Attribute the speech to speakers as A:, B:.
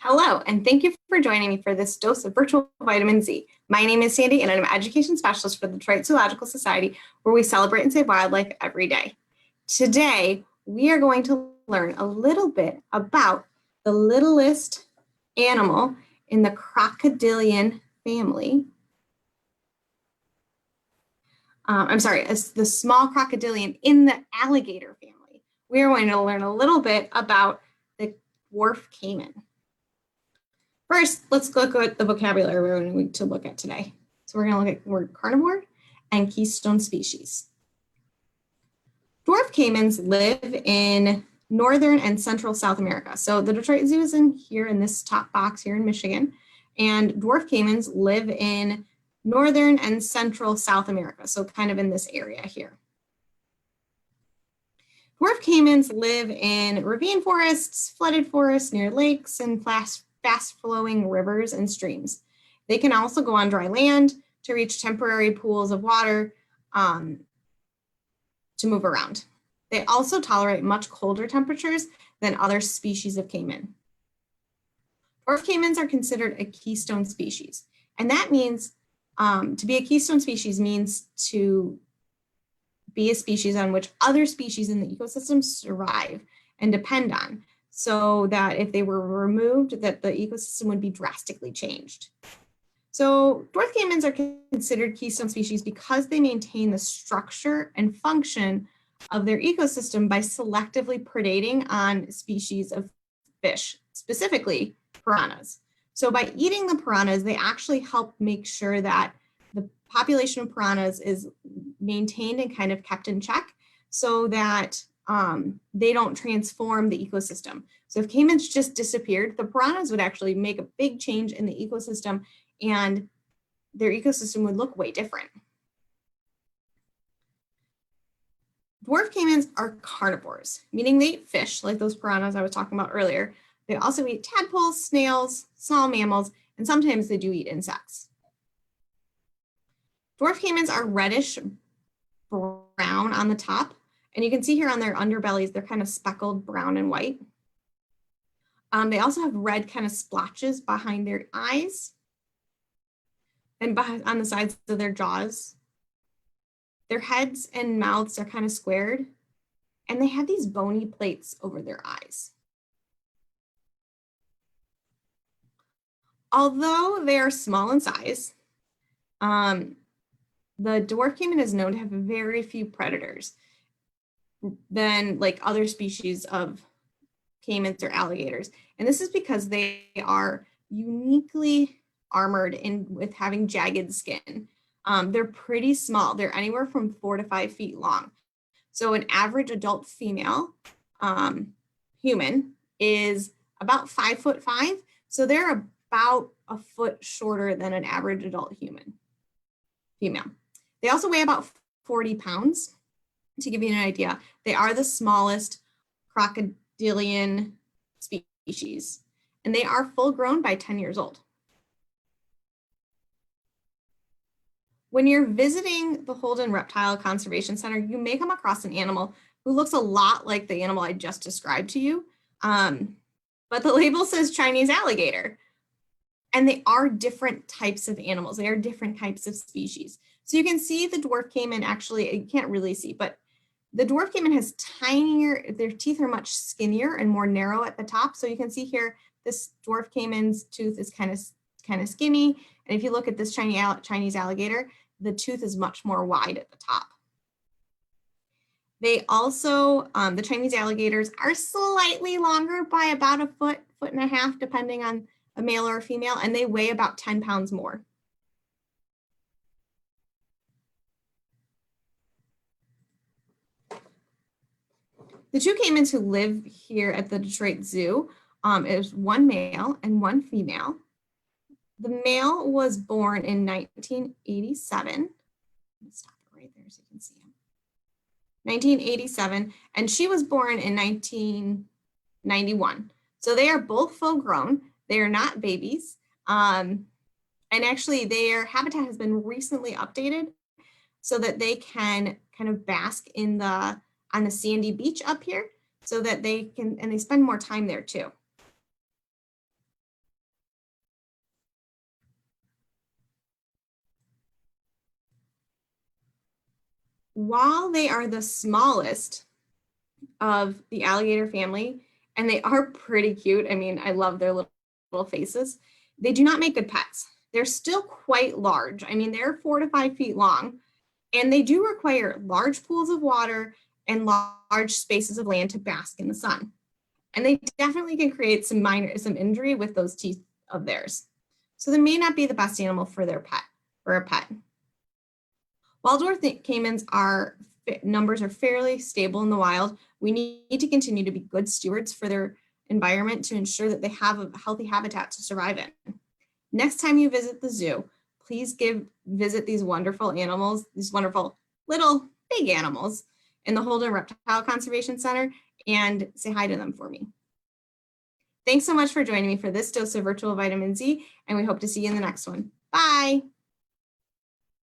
A: Hello, and thank you for joining me for this dose of virtual vitamin Z. My name is Sandy, and I'm an education specialist for the Detroit Zoological Society, where we celebrate and save wildlife every day. Today, we are going to learn a little bit about the littlest animal in the crocodilian family. The small crocodilian in the alligator family. We are going to learn a little bit about the dwarf caiman. First, let's look at the vocabulary we're going to look at today. So we're going to look at the word carnivore and keystone species. Dwarf caimans live in northern and central South America. So the Detroit Zoo is in this top box here in Michigan, and dwarf caimans live in northern and central South America, so kind of in this area here. Dwarf caimans live in ravine forests, flooded forests near lakes, and fast-flowing rivers and streams. They can also go on dry land to reach temporary pools of water to move around. They also tolerate much colder temperatures than other species of caiman. Dwarf caimans are considered a keystone species, and that means to be a keystone species means to be a species on which other species in the ecosystem survive and depend on, so that if they were removed, that the ecosystem would be drastically changed. So dwarf caimans are considered keystone species because they maintain the structure and function of their ecosystem by selectively predating on species of fish, specifically piranhas. So by eating the piranhas, they actually help make sure that the population of piranhas is maintained and kind of kept in check so that they don't transform the ecosystem. So if caimans just disappeared, the piranhas would actually make a big change in the ecosystem, and their ecosystem would look way different. Dwarf caimans are carnivores, meaning they eat fish like those piranhas I was talking about earlier. They also eat tadpoles, snails, small mammals, and sometimes they do eat insects. Dwarf caimans are reddish brown on the top, and you can see here on their underbellies, they're kind of speckled brown and white. They also have red kind of splotches behind their eyes and on the sides of their jaws. Their heads and mouths are kind of squared, and they have these bony plates over their eyes. Although they are small in size, the dwarf caiman is known to have very few predators than like other species of caimans or alligators. And this is because they are uniquely armored with having jagged skin. They're pretty small. They're anywhere from 4 to 5 feet long. So an average adult female human is about 5'5". So they're about a foot shorter than an average adult female. They also weigh about 40 pounds. To give you an idea, they are the smallest crocodilian species, and they are full grown by 10 years old. When you're visiting the Holden Reptile Conservation Center, you may come across an animal who looks a lot like the animal I just described to you, but the label says Chinese alligator. And they are different types of animals. They are different types of species. So you can see the dwarf caiman, actually, you can't really see, but the dwarf caiman has tinier, their teeth are much skinnier and more narrow at the top. So you can see here, this dwarf caiman's tooth is kind of skinny. And if you look at this Chinese alligator, the tooth is much more wide at the top. They also, the Chinese alligators are slightly longer by about a foot and a half, depending on a male or a female, and they weigh about 10 pounds more. The two caimans who live here at the Detroit Zoo is one male and one female. The male was born in 1987. Let me stop it right there so you can see him. 1987, and she was born in 1991. So they are both full grown. They are not babies. And actually their habitat has been recently updated so that they can kind of bask in on the sandy beach up here, so that they can, and they spend more time there too. while they are the smallest of the alligator family, and they are pretty cute. I mean, I love their little faces. They do not make good pets. They're still quite large. I mean, they're 4 to 5 feet long, and they do require large pools of water and large spaces of land to bask in the sun. And they definitely can create some injury with those teeth of theirs. So they may not be the best animal for a pet. Waldorf caimans numbers are fairly stable in the wild. We need to continue to be good stewards for their environment to ensure that they have a healthy habitat to survive in. Next time you visit the zoo, please visit these wonderful animals, these wonderful little big animals in the Holden Reptile Conservation Center, and say hi to them for me. Thanks so much for joining me for this dose of virtual vitamin Z, and we hope to see you in the next one. Bye.